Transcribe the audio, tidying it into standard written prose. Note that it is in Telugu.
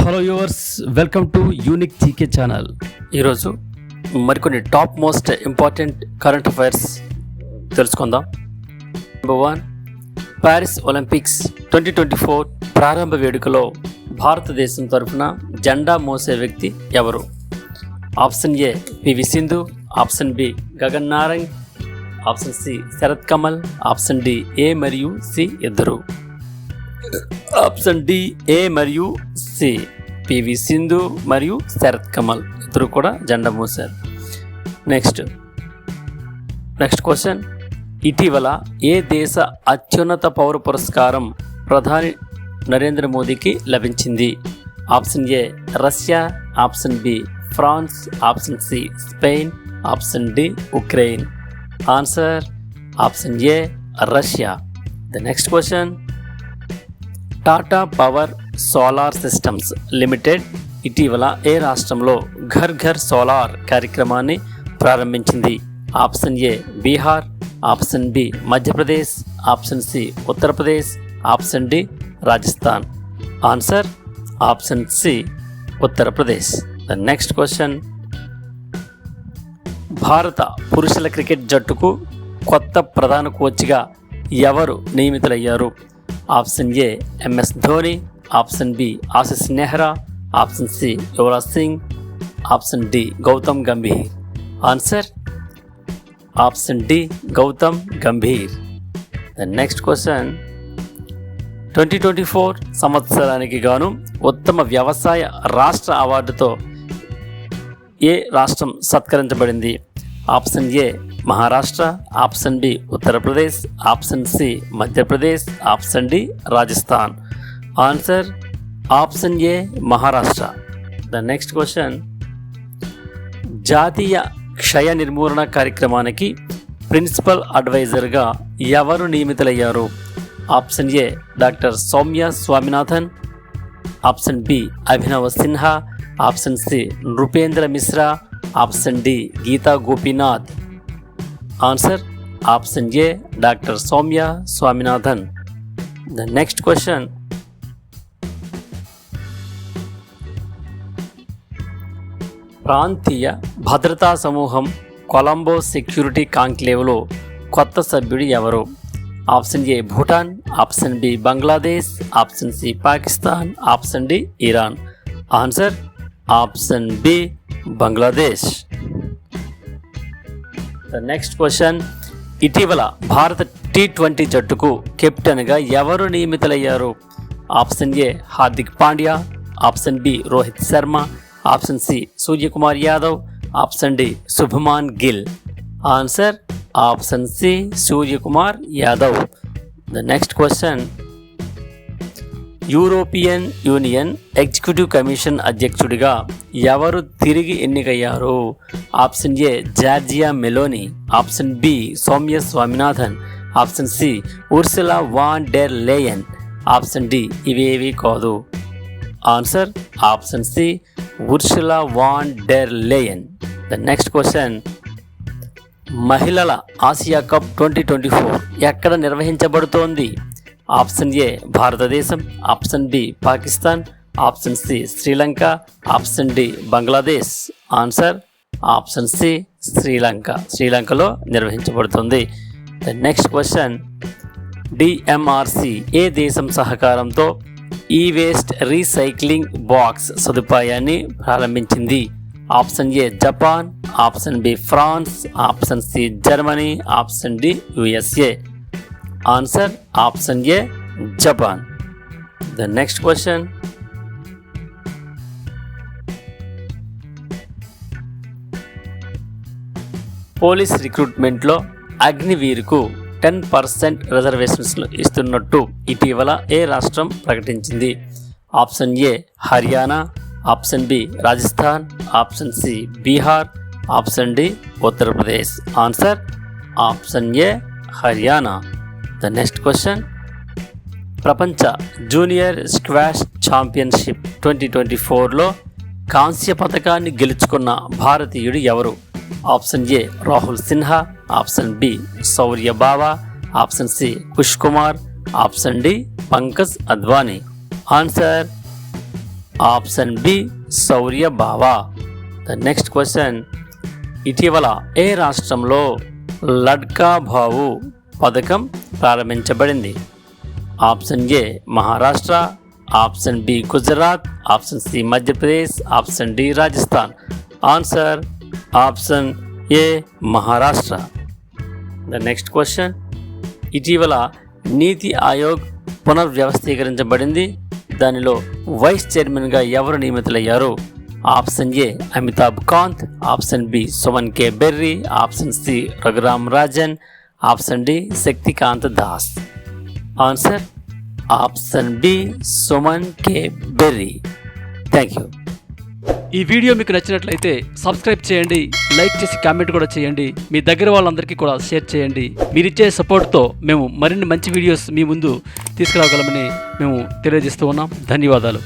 Hello viewers, welcome to unique GK channel. ఈరోజు మరికొన్ని top most important current affairs తెలుసుకుందాం. నెంబర్ 1, ప్యారిస్ ఒలింపిక్స్ 2024 ప్రారంభ వేడుకలో భారతదేశం తరఫున జెండా మోసే వ్యక్తి ఎవరు? Option A P V Sindhu, option B Gagan Narang, option C Sharath Kamal, option D A మరియు సి ఇద్దరు. ఆప్షన్ డి ఏ మరియు సి పివి సింధు మరియు శరత్ కమల్ ఇద్దరు కూడా జెండా మోసారు. నెక్స్ట్ క్వశ్చన్, ఇటీవల ఏ దేశ అత్యున్నత పౌర పురస్కారం ప్రధాని నరేంద్ర మోదీకి లభించింది? Option A Russia, option B France, option C Spain, option D Ukraine. Answer option A Russia. The next question, Tata power solar systems limited ఇటీవల ఏ రాష్ట్రంలో ఘర్ ఘర్ సోలార్ కార్యక్రమాన్ని ప్రారంభించింది? Option A Bihar, option B Madhya Pradesh, option C Uttar Pradesh, option D Rajasthan. Answer option C Uttar Pradesh. The next question, భారత పురుషుల క్రికెట్ జట్టుకు కొత్త ప్రధాన కోచ్గా ఎవరు నియమితులయ్యారు? Option A MS Dhoni, option B Ashish Nehra, option C Yuvraj Singh, option D Gautam Gambhir. Answer option D Gautam Gambhir. The next question, 2024 సంవత్సరానికి గాను ఉత్తమ వ్యవసాయ రాష్ట్ర అవార్డుతో ఏ రాష్ట్రం సత్కరించబడింది? Option A Maharashtra, option B Uttar Pradesh, option C Madhya Pradesh, option D Rajasthan. Answer option A Maharashtra. The next question, జాతీయ క్షయ నిర్మూలన కార్యక్రమానికి ప్రిన్సిపల్ అడ్వైజర్గా ఎవరు నియమితులయ్యారు? Option A doctor Soumya Swaminathan, option B Abhinav Sinha, option C Nripendra Mishra, option D Gita Gopinath. Answer option A doctor Soumya Swaminathan. The next question, ప్రాంతీయ భద్రతా సమూహం కొలంబో సెక్యూరిటీ కాంక్లేవ్లో కొత్త సభ్యుడు ఎవరు? Option A Bhutan, option B Bangladesh, option C Pakistan, option D Iran. Answer option B Bangladesh. The next question, ఇటీవల భారత T20 జట్టుకు కెప్టెన్గా ఎవరు నియమితులయ్యారు? Option A Hardik Pandya, option B Rohit Sharma, option C Suryakumar Yadav, option D Shubman Gill. Answer option C Suryakumar Yadav. The next question, European Union executive commission అధ్యక్షుడిగా ఎవరు తిరిగి ఎన్నికయ్యారు? Option A Giorgia Meloni, option B Soumya Swaminathan, option C Ursula von der Leyen, option D ఇవేవి కాదు. Answer option C Ursula von der Leyen. The next question, మహిళల ఆసియా కప్ 2024 ఎక్కడ నిర్వహించబడుతోంది? ఆప్షన్ ఏ భారతదేశం, option B Pakistan, option C Sri Lanka, option D Bangladesh. Answer option C శ్రీలంకలో నిర్వహించబడుతుంది. ద నెక్స్ట్ క్వశ్చన్, డిఎంఆర్సి ఏ దేశం సహకారంతో ఈ వేస్ట్ రీసైక్లింగ్ బాక్స్ సదుపాయాన్ని ప్రారంభించింది? Option A Japan, option B France, option C Germany, option D USA. Answer option A Japan. The next question, police రిక్రూట్మెంట్లో అగ్నివీర్కు 10% రిజర్వేషన్స్లు ఇస్తున్నట్టు ఇటీవల ఏ రాష్ట్రం ప్రకటించింది? Option A Haryana, option B Rajasthan, option C Bihar, option D Uttar Pradesh. Answer option A Haryana. The next question, ప్రపంచ జూనియర్ స్క్వాష్ ఛాంపియన్షిప్ 2024లో కాంస్య పథకాన్ని గెలుచుకున్న భారతీయుడు ఎవరు? Option A Rahul Sinha, option B Shaurya Bawa, option C Kush Kumar, option D Pankaj Advani. Answer option B Shaurya Bawa. The next question, ఇటీవల ఏ రాష్ట్రంలో లడ్కా భావు పథకం ప్రారంభించబడింది? Option A Maharashtra, option B Gujarat, option C Madhya Pradesh, option D Rajasthan. Answer option A Maharashtra. The next question, ఇటీవల నీతి ఆయోగ్ పునర్వ్యవస్థీకరించబడింది. దానిలో వైస్ చైర్మన్గా ఎవరు నియమితులయ్యారు? Option A Amitabh Kant, option B Suman K Bery, option C Raghuram Rajan, option D Shaktikanta Das. Answer option B Suman K Bery. Thank you. ఈ వీడియో మీకు నచ్చినట్లయితే సబ్స్క్రైబ్ చేయండి, లైక్ చేసి కామెంట్ కూడా చేయండి, మీ దగ్గర వాళ్ళందరికీ కూడా షేర్ చేయండి. మీరిచ్చే సపోర్ట్తో మేము మరిన్ని మంచి వీడియోస్ మీ ముందు తీసుకురాగలమని మేము తెలియజేస్తూ ఉన్నాం. ధన్యవాదాలు.